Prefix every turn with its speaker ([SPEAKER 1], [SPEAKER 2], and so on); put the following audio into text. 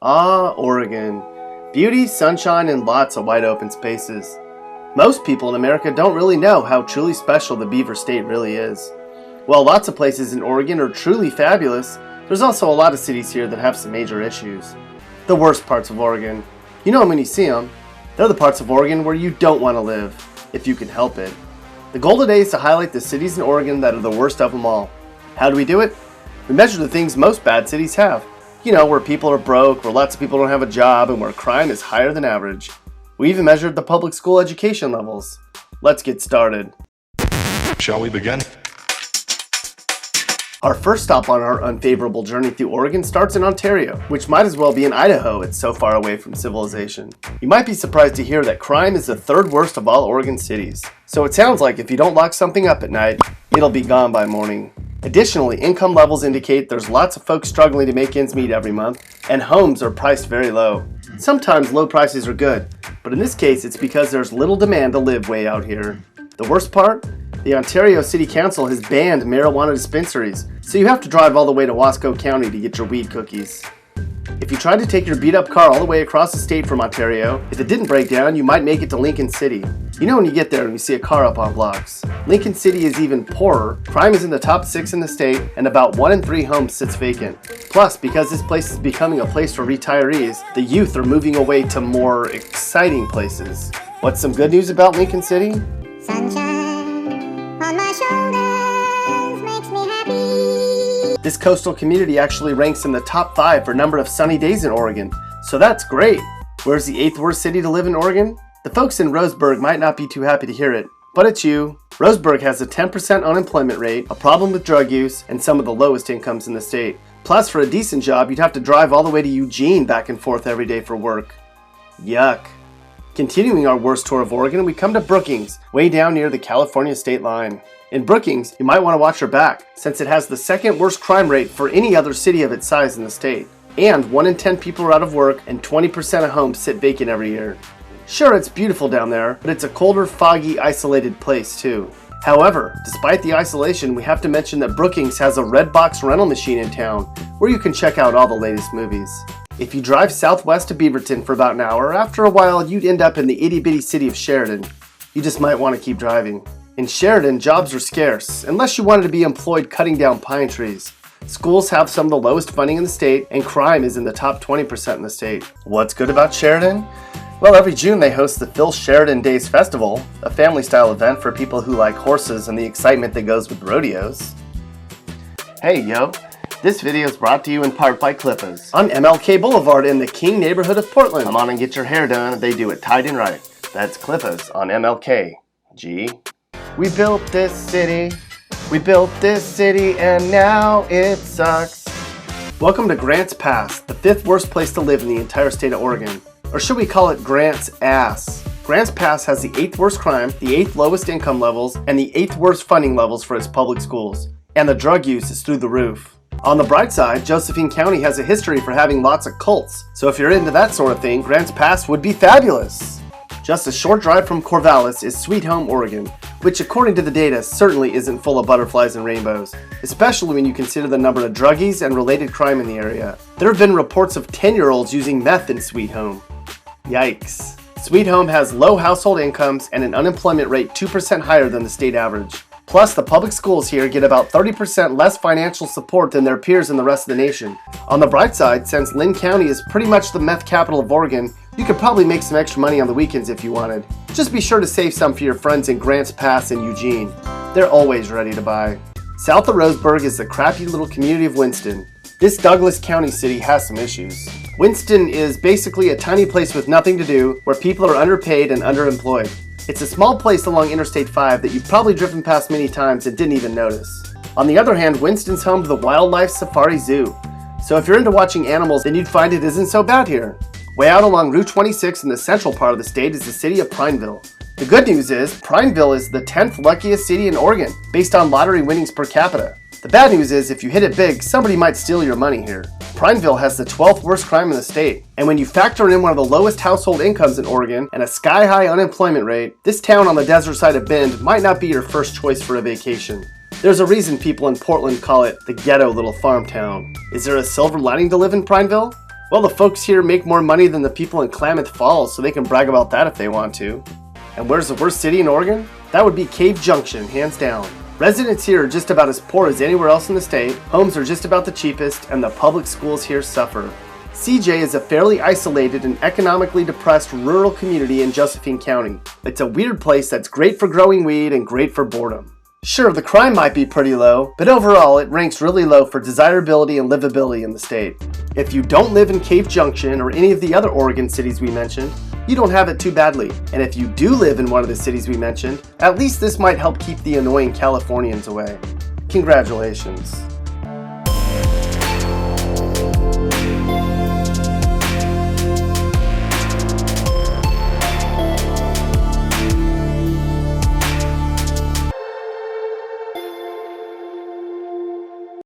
[SPEAKER 1] Ah, Oregon. Beauty, sunshine, and lots of wide open spaces. Most people in America don't really know how truly special the Beaver State really is. While lots of places in Oregon are truly fabulous, there's also a lot of cities here that have some major issues. The worst parts of Oregon. You know them when you see them. They're the parts of Oregon where you don't want to live, if you can help it. The goal today is to highlight the cities in Oregon that are the worst of them all. How do we do it? We measure the things most bad cities have. You know, where people are broke, where lots of people don't have a job, and where crime is higher than average. We even measured the public school education levels. Let's get started.
[SPEAKER 2] Shall we begin?
[SPEAKER 1] Our first stop on our unfavorable journey through Oregon starts in Ontario, which might as well be in Idaho, it's so far away from civilization. You might be surprised to hear that crime is the third worst of all Oregon cities. So it sounds like if you don't lock something up at night, it'll be gone by morning. Additionally, income levels indicate there's lots of folks struggling to make ends meet every month, and homes are priced very low. Sometimes low prices are good, but in this case it's because there's little demand to live way out here. The worst part? The Ontario City Council has banned marijuana dispensaries, so you have to drive all the way to Wasco County to get your weed cookies. If you tried to take your beat-up car all the way across the state from Ontario, if it didn't break down, you might make it to Lincoln City. You know when you get there and you see a car up on blocks. Lincoln City is even poorer, crime is in the top 6 in the state, and about 1 in 3 homes sits vacant. Plus, because this place is becoming a place for retirees, the youth are moving away to more exciting places. What's some good news about Lincoln City?
[SPEAKER 3] Sunshine on my shoulders makes me happy.
[SPEAKER 1] This coastal community actually ranks in the top 5 for number of sunny days in Oregon, so that's great. Where's the 8th worst city to live in Oregon? The folks in Roseburg might not be too happy to hear it, but it's you. Roseburg has a 10% unemployment rate, a problem with drug use, and some of the lowest incomes in the state. Plus, for a decent job, you'd have to drive all the way to Eugene back and forth every day for work. Yuck. Continuing our worst tour of Oregon, we come to Brookings, way down near the California state line. In Brookings, you might want to watch your back, since it has the second worst crime rate for any other city of its size in the state. And 1 in 10 people are out of work, and 20% of homes sit vacant every year. Sure, it's beautiful down there, but it's a colder, foggy, isolated place too. However, despite the isolation, we have to mention that Brookings has a red box rental machine in town, where you can check out all the latest movies. If you drive southwest to Beaverton for about an hour, after a while you'd end up in the itty-bitty city of Sheridan. You just might want to keep driving. In Sheridan, jobs are scarce, unless you wanted to be employed cutting down pine trees. Schools have some of the lowest funding in the state, and crime is in the top 20% in the state. What's good about Sheridan? Well, every June they host the Phil Sheridan Days Festival, a family-style event for people who like horses and the excitement that goes with rodeos. Hey, yo! This video is brought to you in part by Clippas on MLK Boulevard in the King neighborhood of Portland. Come on and get your hair done. They do it tight and right. That's Clippas on MLK. G. We built this city. We built this city and now it sucks. Welcome to Grants Pass, the 5th worst place to live in the entire state of Oregon. Or should we call it Grants Ass? Grants Pass has the 8th worst crime, the 8th lowest income levels, and the 8th worst funding levels for its public schools. And the drug use is through the roof. On the bright side, Josephine County has a history for having lots of cults, so if you're into that sort of thing, Grants Pass would be fabulous. Just a short drive from Corvallis is Sweet Home, Oregon, which according to the data certainly isn't full of butterflies and rainbows, especially when you consider the number of druggies and related crime in the area. There have been reports of 10-year-olds using meth in Sweet Home. Yikes. Sweet Home has low household incomes and an unemployment rate 2% higher than the state average. Plus, the public schools here get about 30% less financial support than their peers in the rest of the nation. On the bright side, since Lynn County is pretty much the meth capital of Oregon, you could probably make some extra money on the weekends if you wanted. Just be sure to save some for your friends in Grants Pass and Eugene. They're always ready to buy. South of Roseburg is the crappy little community of Winston. This Douglas County city has some issues. Winston is basically a tiny place with nothing to do, where people are underpaid and underemployed. It's a small place along Interstate 5 that you've probably driven past many times and didn't even notice. On the other hand, Winston's home to the Wildlife Safari Zoo. So if you're into watching animals, then you'd find it isn't so bad here. Way out along Route 26 in the central part of the state is the city of Pineville. The good news is, Pineville is the 10th luckiest city in Oregon, based on lottery winnings per capita. The bad news is, if you hit it big, somebody might steal your money here. Pineville has the 12th worst crime in the state, and when you factor in one of the lowest household incomes in Oregon and a sky-high unemployment rate, this town on the desert side of Bend might not be your first choice for a vacation. There's a reason people in Portland call it the ghetto little farm town. Is there a silver lining to live in Pineville? Well, the folks here make more money than the people in Klamath Falls, so they can brag about that if they want to. And where's the worst city in Oregon? That would be Cave Junction, hands down. Residents here are just about as poor as anywhere else in the state, homes are just about the cheapest, and the public schools here suffer. CJ is a fairly isolated and economically depressed rural community in Josephine County. It's a weird place that's great for growing weed and great for boredom. Sure, the crime might be pretty low, but overall it ranks really low for desirability and livability in the state. If you don't live in Cave Junction or any of the other Oregon cities we mentioned, you don't have it too badly. And if you do live in one of the cities we mentioned, at least this might help keep the annoying Californians away. Congratulations.